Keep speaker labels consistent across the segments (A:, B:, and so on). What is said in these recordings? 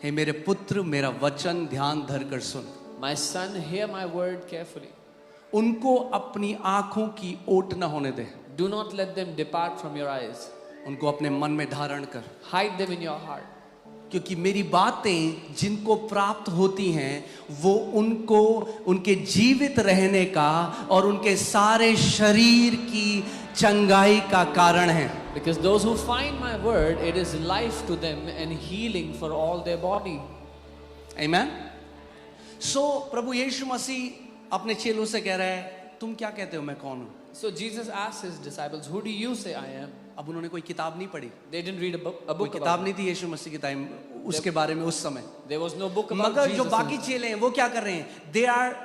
A: हे मेरे पुत्र मेरा वचन ध्यान धर कर सुन।
B: My son, hear my word carefully.
A: उनको अपनी आंखों की ओट न होने दे,
B: Do not let them depart from your eyes.
A: उनको अपने मन में धारण कर,
B: Hide them in your heart.
A: क्योंकि मेरी बातें जिनको प्राप्त होती हैं वो उनको उनके जीवित रहने का और उनके सारे शरीर की चंगाई का कारण है।
B: Because those who find my word, it is life to them and healing for all their body.
A: आमीन। सो प्रभु यीशु मसीह अपने चेलों से कह रहा है, तुम क्या कहते हो मैं कौन हूं?
B: So Jesus asked his disciples, who do you say I am?
A: अब उन्होंने कोई किताब नहीं पढ़ी,
B: They didn't read a
A: कोई
B: book
A: किताब
B: about
A: नहीं थी यीशु मसीह के टाइम उसके बारे में उस समय।
B: There was no book about
A: मगर जो
B: Jesus.
A: बाकी चेले हैं वो क्या कर रहे हैं? They are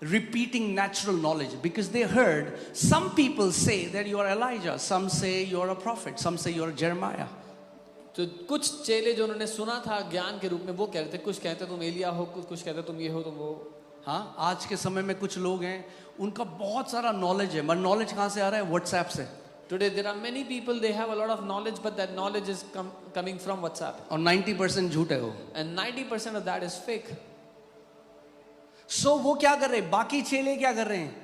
A: repeating natural knowledge because they heard some people say that you are Elijah, some say you are a prophet, some say you are Jeremiah.
B: तो कुछ चेले जो उन्होंने सुना था ज्ञान के रूप में वो कह रहे थे, कुछ कहते तुम एलिया हो, कुछ कहते तुम ये हो, तुम वो।
A: हाँ, आज के समय में कुछ लोग हैं उनका बहुत सारा नॉलेज है, मगर नॉलेज कहाँ से आ रहा है? व्हाट्सएप से।
B: Today there are many people, they have a lot of knowledge, but that knowledge is coming from WhatsApp.
A: और 90% झूठ है वो।
B: And 90% of that is fake.
A: सो वो क्या कर रहे हैं? बाकी चेले क्या कर रहे हैं?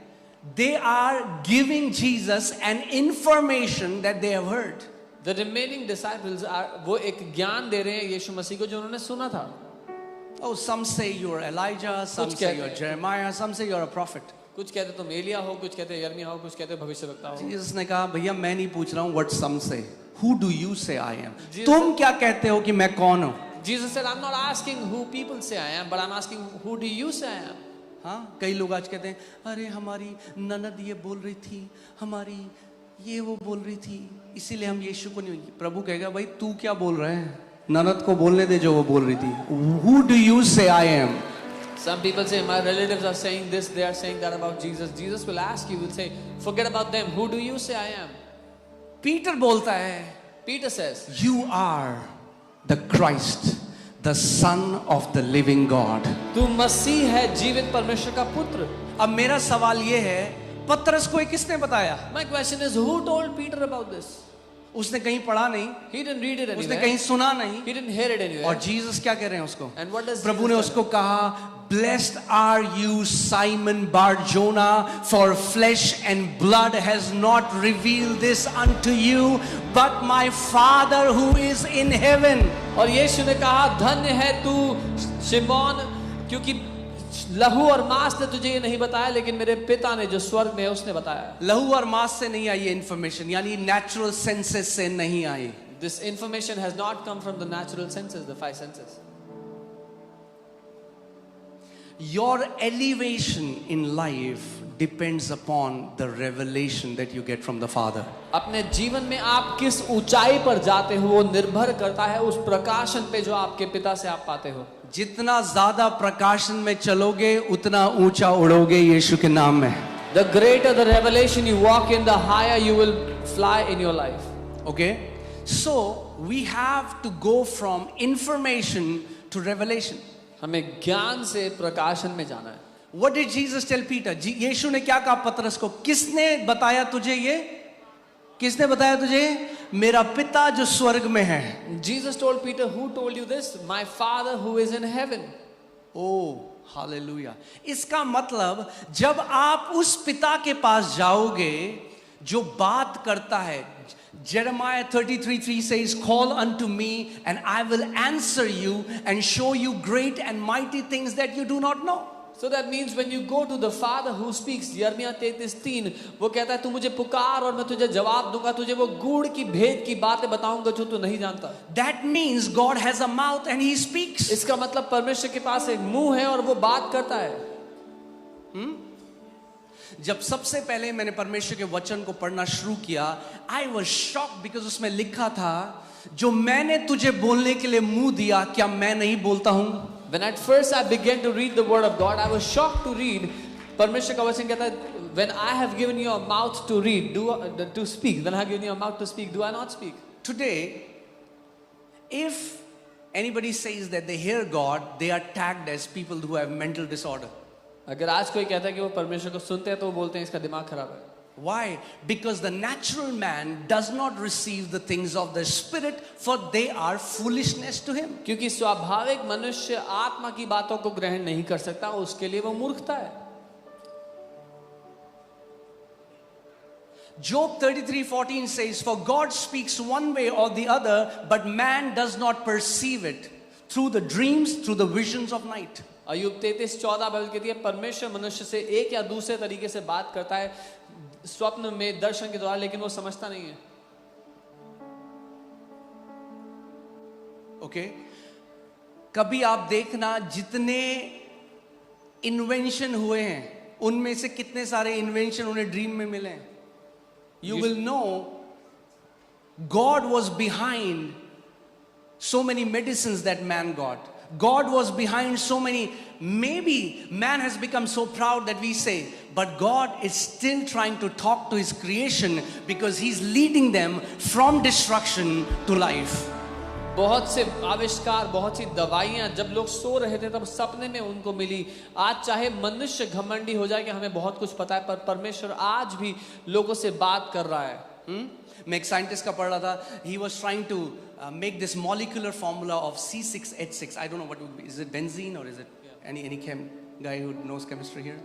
A: They are giving Jesus an information that they have heard.
B: The remaining disciples are वो एक ज्ञान दे रहे हैं यीशु मसीह को जो उन्होंने सुना था।
A: Oh, some say you are Elijah, some say you are Jeremiah, some say you are a prophet.
B: कुछ कहते तुम एलिया हो, कुछ कहते यिर्मयाह हो, कुछ कहते भविष्यवक्ता हो।
A: Jesus ने कहा, भैया मैं नहीं पूछ रहा हूँ what some say. Who do you say I am? तुम क्या कहते हो कि मैं कौन हूँ?
B: Jesus said, I'm not asking who people say I am, but I'm asking who do you say I am?
A: हाँ, कई लोग आज कहते हैं, अरे हमारी ननद ये बोल रही थी, हमारी ये वो बोल रही थी, इसीलिए हम यीशु को नहीं। प्रभु कहेगा, भाई तू क्या बोल रहा है? ननद को बोलने दे जो वो बोल रही थी। Who do you say I am?
B: Some people say my relatives are saying this, they are saying that about Jesus. Jesus will ask you, will say, forget about them. Who do you say I am?
A: Peter बोलता है,
B: Peter says,
A: you are the Christ, the Son of the living God.
B: तू मसीह है, जीवित परमेश्वर का पुत्र।
A: अब मेरा सवाल ये है, पतरस को ये किसने बताया?
B: My question is, who told Peter about this?
A: उसने कहीं पढ़ा नहीं,
B: He didn't read it
A: उसने
B: anywhere.
A: कहीं सुना नहीं।
B: He didn't hear it anywhere.
A: और जीसस क्या कह रहे हैं उसको?
B: And what does
A: Prabhu
B: Jesus
A: ने
B: tell
A: उसको कहा, Blessed are you, Simon Bar-Jonah, for flesh and blood has not revealed this unto you, but my Father who is in heaven.
B: और यीशु ने कहा, धन्य है तू शिमोन, क्योंकि लहू और मांस ने तुझे ये नहीं बताया, लेकिन मेरे पिता ने जो स्वर्ग में है उसने बताया।
A: लहू और मांस से नहीं आई ये इंफॉर्मेशन, यानी नेचुरल सेंसेस से नहीं आई।
B: This information has not come from the natural senses, the five senses.
A: Your elevation in life depends upon the revelation that you get from the Father.
B: अपने जीवन में आप किस ऊंचाई पर जाते हो वो निर्भर करता है उस प्रकाशन पे जो आपके पिता से आप पाते हो।
A: जितना ज्यादा प्रकाशन में चलोगे उतना ऊंचा उड़ोगे यीशु के नाम में।
B: The greater the revelation you walk in, the higher you will fly in your life.
A: Okay? So we have to go from information to revelation.
B: हमें ज्ञान से प्रकाशन में जाना है।
A: What did Jesus tell Peter? यीशु ने क्या कहा पतरस को? किसने बताया तुझे ये? किसने बताया तुझे? मेरा पिता जो स्वर्ग में है।
B: Jesus told Peter, who told you this? My Father who is in heaven.
A: Oh, hallelujah. इसका मतलब जब आप उस पिता के पास जाओगे जो बात करता है, Jeremiah 33:3 says, call unto me and I will answer you and show you great and mighty things that you do not know.
B: So that means when you go to the Father who speaks, यिर्मयाह 33:3, वो कहता है तू मुझे पुकार और मैं तुझे जवाब दूंगा, तुझे वो गूढ़ की भेद की बातें बताऊंगा जो तू नहीं जानता।
A: That means God has a mouth and he speaks.
B: इसका मतलब परमेश्वर के पास एक मुंह है और वो बात करता है।
A: जब सबसे पहले मैंने परमेश्वर के वचन को पढ़ना शुरू किया, I was shocked because उसमें लिखा था, जो मैंने तुझे बोलने के लिए मुंह दिया क्या मैं नहीं बोलता हूं?
B: When at first I began to read the word of God, I was shocked to read. परमेश्वर का वचन कहता है, when I have given you a mouth to read, to speak, when I have given you a mouth to speak, do I not speak?
A: Today, if anybody says that they hear God, they are tagged as people who have mental disorder.
B: अगर आज कोई कहता है कि वो परमेश्वर को सुनते हैं तो वो बोलते हैं इसका दिमाग खराब है।
A: Why? Because the natural man does not receive the things of the spirit, for they are foolishness to him.
B: क्योंकि स्वाभाविक मनुष्य आत्मा की बातों को ग्रहण नहीं कर सकता, उसके लिए वो मूर्खता है.
A: Job 33:14 says, for God speaks one way or the other, but man does not perceive it through the dreams, through the visions of night.
B: Ayyub 33:14 Bible कहती है परमेश्वर मनुष्य से एक या दूसरे तरीके से बात करता है स्वप्न में, दर्शन के द्वारा, लेकिन वो समझता नहीं है.
A: ओके कभी आप देखना जितने इन्वेंशन हुए हैं उनमें से कितने सारे इन्वेंशन उन्हें ड्रीम में मिले हैं. You will know God was behind so many medicines that man got. God was behind so many. Maybe man has become so proud that we say, but God is still trying to talk to his creation because he's leading them from destruction to life.
B: बहुत से आविष्कार, बहुत सी दवाइयां जब लोग सो रहे थे तब सपने में उनको मिली. आज चाहे मनुष्य घमंडी हो जाए कि हमें बहुत कुछ पता है, पर परमेश्वर आज भी लोगों से बात कर रहा है.
A: मैं एक साइंटिस्ट का पढ़ रहा था. He was trying to make this molecular formula of C6H6. I don't know what would be. Is it benzene or is it any guy who knows chemistry here?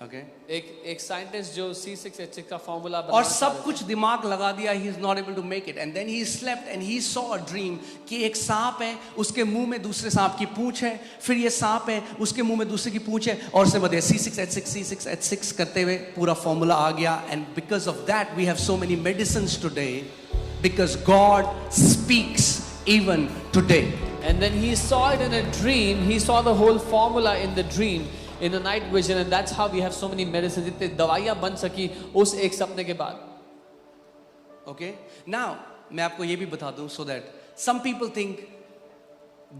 A: Okay.
B: एक साइंटिस्ट जो C6H6 का formula
A: और सब कुछ दिमाग लगा दिया. He is not able to make it, and then he slept and he saw a dream कि एक सांप है, उसके मुंह में दूसरे सांप की पूंछ है, फिर ये सांप है, उसके मुंह में दूसरे की पूंछ है, और से बढ़े C6H6 करते हुए पूरा फॉर्मूला आ गया. And because of that we have so many medicines today, because God speaks even today.
B: And then he saw it in a dream. He saw the whole formula in the dream, in a night vision, and that's how we have so many medicines. इतने दवाइयां बन सकी उस एक सपने के बाद.
A: Okay. Now मैं आपको ये भी बता दूं, so that some people think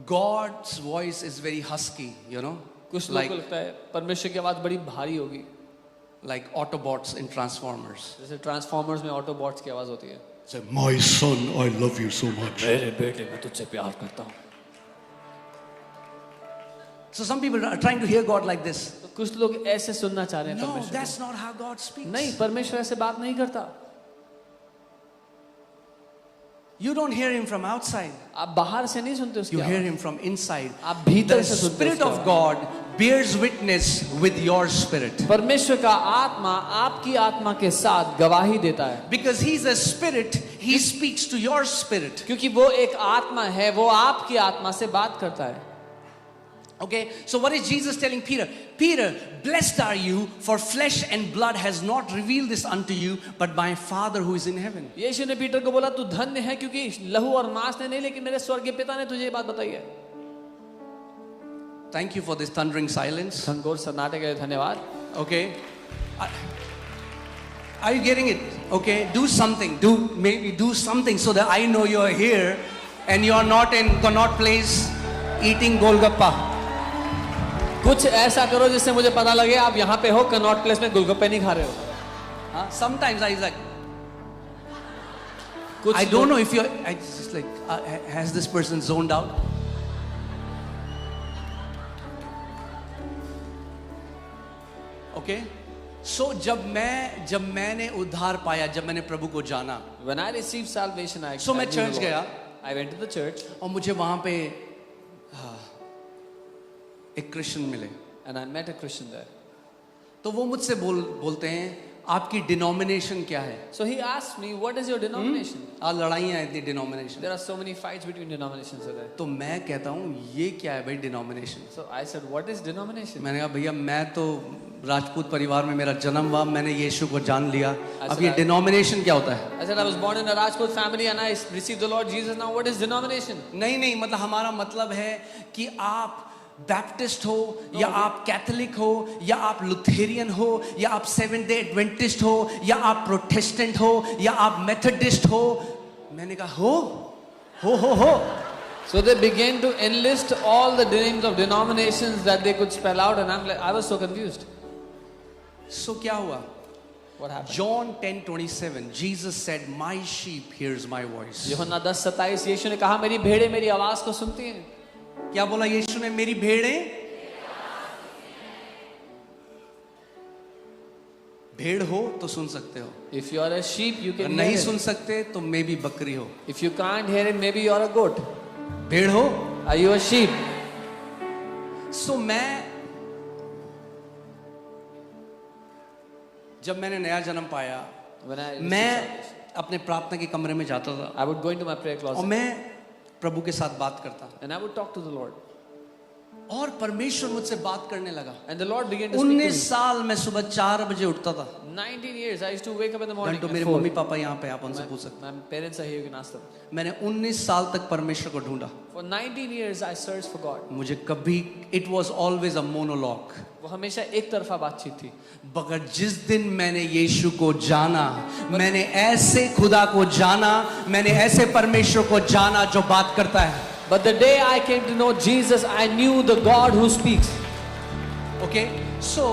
A: God's voice is very husky, you know,
B: कुछ लोगों को लगता है परमेश्वर की आवाज बड़ी भारी होगी,
A: like Autobots in Transformers.
B: जैसे ट्रांसफॉर्मर्स में ऑटोबॉट्स की आवाज होती है.
C: Say, my son, I love you so much.
B: मेरे बेटे मैं तुझसे प्यार करता हूँ.
A: So some people are trying to hear God like this.
B: तो कुछ लोग ऐसे सुनना चाह रहे हैं
A: No,
B: परमेश्वर
A: that's not how God speaks.
B: को. नहीं, परमेश्वर ऐसे बात नहीं करता.
A: You don't hear him from outside.
B: आप बाहर से नहीं सुनते उसकी
A: You hear
B: आवाज.
A: him from inside.
B: आप भीतर
A: The
B: से सुनते
A: Spirit
B: उसकी
A: of
B: आवाज.
A: God bears witness with your spirit.
B: परमेश्वर का आत्मा आपकी आत्मा के साथ गवाही देता है.
A: Because he's a spirit, he speaks to your spirit.
B: क्योंकि वो एक आत्मा है, वो आपकी आत्मा से बात करता है.
A: Okay, so what is Jesus telling Peter? Peter, blessed are you, for flesh and blood has not revealed this unto you, but my Father who is in heaven.
B: यीशु ने पीटर को बोला तू धन्य है क्योंकि लहू और मांस ने नहीं, लेकिन मेरे स्वर्गीय पिता ने तुझे ये बात बताई है.
A: Thank you for this thundering silence.
B: घनघोर सन्नाटे के लिए धन्यवाद.
A: Okay, are you getting it? Okay, do something. Maybe do something so that I know you're here and you're not in Connaught Place eating Golgappa.
B: कुछ ऐसा करो जिससे मुझे पता लगे आप यहाँ पे हो, कनॉट प्लेस में गोलगप्पे नहीं खा रहे हो.
A: Sometimes I like.
B: कुछ
A: I don't know if you're. I just like. Has this person zoned out? Okay. So जब मैंने उद्धार पाया, जब मैंने प्रभु को जाना,
B: When I received salvation,
A: So मैं church गया.
B: I went to the church
A: और मुझे वहां पे एक क्रिश्चियन मिले.
B: and I met a Christian there.
A: तो वो मुझसे बोलते हैं आपकी डिनोमिनेशन क्या है.
B: So he asked me, what is your denomination?
A: आज लड़ाइयाँ इतनी denomination.
B: There are so many fights between denominations today.
A: तो मैं कहता हूँ ये क्या है भाई denomination.
B: So I said, what is denomination?
A: मैंने कहा भैया मैं तो राजपूत परिवार में मेरा जन्म हुआ, मैंने यीशु को जान लिया, अब ये डिनोमिनेशन क्या होता है.
B: I said, I was born in a Rajput family and I received the Lord Jesus. Now what is denomination?
A: नहीं मतलब हमारा मतलब है कि आप बैप्टिस्ट हो या आप कैथोलिक हो या आप लुथेरियन हो या आप सेवेंथ डे एडवेंटिस्ट हो या आप प्रोटेस्टेंट हो या आप मेथोडिस्ट हो. मैंने कहा हो.
B: So they began to enlist all the names of denominations that they could spell out, and I was so confused.
A: So क्या हुआ?
B: What happened?
A: John 10:27 Jesus said my sheep hears my voice.
B: यूहन्ना 10:27 यीशु ने कहा मेरी भेड़ें मेरी आवाज को सुनती हैं.
A: क्या बोला यीशु ने? मेरी भेड़ें भेड़ हो तो सुन सकते हो,
B: If you are a sheep, you
A: अगर
B: can
A: नहीं
B: hear
A: सुन
B: it.
A: सकते तो मे बी बकरी हो.
B: If you can't hear it, maybe you are a goat.
A: भेड़ हो.
B: Are you a sheep?
A: सो जब मैंने नया जन्म पाया,
B: When I
A: मैं अपने प्रार्थना के कमरे में जाता था
B: I would go into my prayer
A: और
B: closet
A: मैं प्रभु के साथ बात करता
B: and I would talk to the Lord.
A: और परमेश्वर मुझसे बात करने लगा.
B: And the Lord began to speak to
A: 19
B: me.
A: साल मैं सुबह 4 बजे उठता था.
B: 19 years, I used to wake up in the morning.
A: घंटों
B: at
A: मेरे
B: 4.
A: मम्मी पापा यहाँ पे, आप उनसे पूछ सकते
B: My parents are here, you can ask them.
A: हैं. मैंने 19 साल तक परमेश्वर को ढूंढा.
B: For 19 years, I searched for God.
A: मुझे कभी, it was always a monologue.
B: वो हमेशा एक तरफा बातचीत थी.
A: मगर जिस दिन मैंने यीशु को जाना, मैंने ऐसे खुदा को जाना, मैंने ऐसे परमेश्वर को जाना जो बात करता है.
B: But the day I came to know Jesus, I knew the God who speaks.
A: Okay, so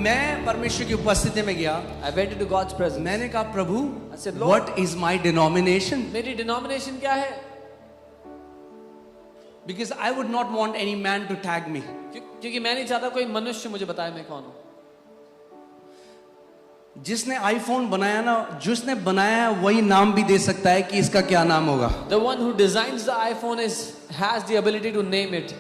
A: मैं परमेश्वर की उपस्थिति में गया.
B: I went into God's presence.
A: मैंने कहा प्रभु,
B: I said, Lord,
A: what is my denomination?
B: मेरी डिनोमिनेशन क्या है?
A: Because I would not want any man to tag me.
B: क्योंकि मैं नहीं चाहता कोई मनुष्य मुझे बताए मैं कौन हूं.
A: जिसने आईफोन बनाया ना, जिसने बनाया है वही नाम भी दे सकता है कि इसका क्या नाम होगा.
B: The one who designs the iPhone has the ability to name it.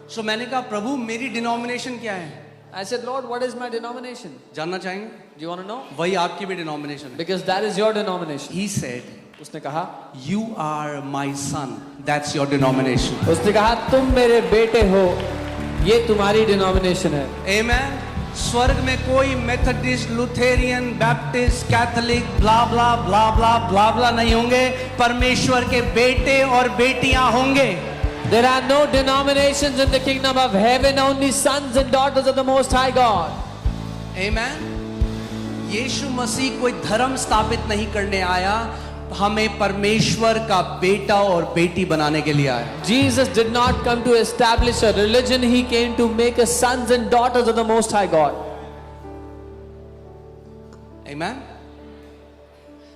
A: सो मैंने कहा प्रभु मेरी डिनोमिनेशन क्या है?
B: I said, Lord, what is my denomination?
A: जानना चाहेंगे?
B: Do you want to know?
A: वही आपकी भी डिनोमिनेशन है.
B: Because that is your denomination.
A: He said,
B: उसने कहा,
A: you are my son. That's your denomination.
B: उसने कहा तुम मेरे बेटे हो, ये तुम्हारी डिनोमिनेशन है.
A: Amen. स्वर्ग में कोई मेथोडिस्ट, लुथेरियन, बैप्टिस्ट, कैथोलिक, ब्ला ब्ला ब्ला ब्ला ब्ला ब्ला नहीं होंगे. परमेश्वर के बेटे और बेटियां होंगे.
B: There are no denominations in the kingdom of heaven, only sons and daughters of the Most High God.
A: Amen. यीशु मसीह कोई धर्म स्थापित नहीं करने आया, हमें परमेश्वर का बेटा और बेटी बनाने के लिए आया.
B: Jesus did not come to establish a religion, he came to make us sons and daughters of the Most High God.
A: Amen.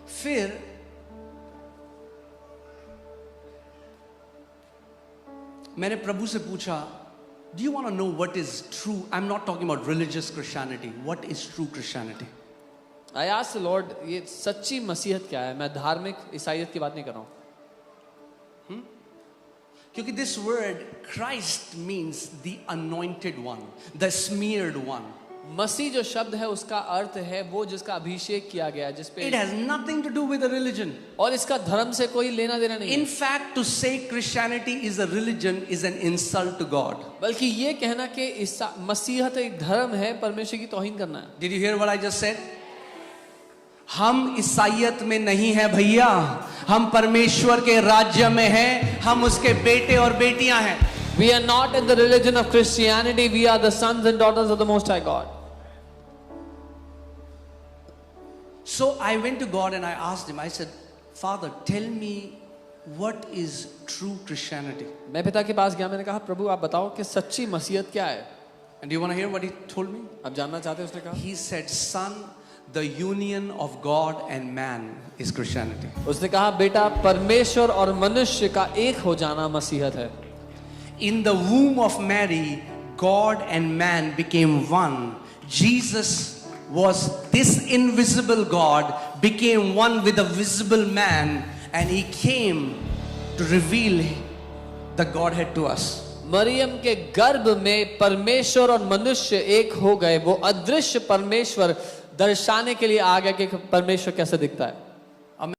A: फिर मैंने प्रभु से पूछा, do you want to know what is true? I'm not talking about religious Christianity. What is true Christianity?
B: I asked the Lord, ये सच्ची मसीहत क्या है? मैं धार्मिक ईसाईयत की बात नहीं कर रहा हूँ.
A: क्योंकि this word Christ means the anointed one, the smeared one.
B: मसीह जो शब्द है उसका अर्थ है वो जिसका अभिषेक किया गया, जिस पे
A: It has nothing to do with a religion.
B: और इसका धर्म से कोई लेना देना नहीं
A: In
B: है.
A: fact, to say Christianity is a religion is an insult to God.
B: बल्कि ये कहना कि मसीहत एक धर्म है, परमेश्वर की तौहीन करना है.
A: Did you hear what I just said? हम ईसाईयत में नहीं है भैया, हम परमेश्वर के राज्य में हैं, हम उसके बेटे और बेटियां हैं.
B: We are not in the religion of Christianity, we are the sons and daughters of the Most High God.
A: So I went to God and I asked him, I said, Father, tell me what is true Christianity?
B: मैं पिता के पास गया, मैंने कहा प्रभु आप बताओ कि सच्ची मसीहत क्या है.
A: And do you want to hear what he told me?
B: आप जानना चाहते हैं? उसने कहा,
A: He said, son, the union of God and man is Christianity.
B: उसने कहा बेटा परमेश्वर और मनुष्य का एक हो जाना मसीहत है.
A: In the womb of Mary, God and man became one. Jesus was this invisible God, became one with the visible man, and he came to reveal the Godhead to us.
B: Maryam के गर्भ में परमेश्वर और मनुष्य एक हो गए. वो अदृश्य परमेश्वर दर्शाने के लिए आ गया कि परमेश्वर कैसे दिखता है.